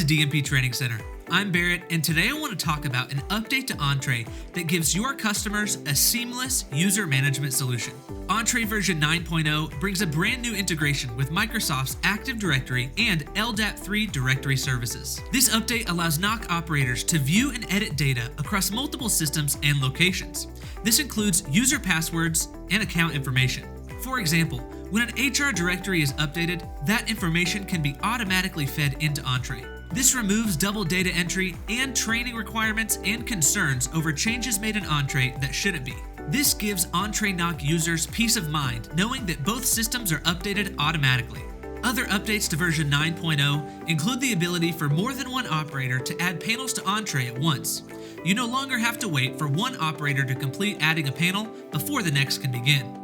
to DMP Training Center. I'm Barrett, and today I want to talk about an update to Entre that gives your customers a seamless user management solution. Entre version 9.0 brings a brand new integration with Microsoft's Active Directory and LDAP 3 directory services. This update allows NOC operators to view and edit data across multiple systems and locations. This includes user passwords and account information. For example, when an HR directory is updated, that information can be automatically fed into Entre. This removes double data entry and training requirements and concerns over changes made in Entre that shouldn't be. This gives Entre NOC users peace of mind knowing that both systems are updated automatically. Other updates to version 9.0 include the ability for more than one operator to add panels to Entre at once. You no longer have to wait for one operator to complete adding a panel before the next can begin.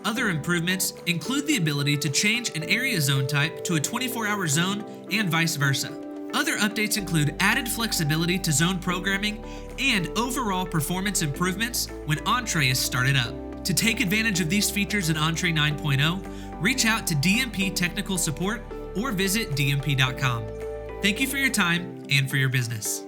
Other improvements include the ability to change an area zone type to a 24-hour zone and vice versa. Other updates include added flexibility to zone programming and overall performance improvements when Entre is started up. To take advantage of these features in Entre 9.0, reach out to DMP Technical Support or visit dmp.com. Thank you for your time and for your business.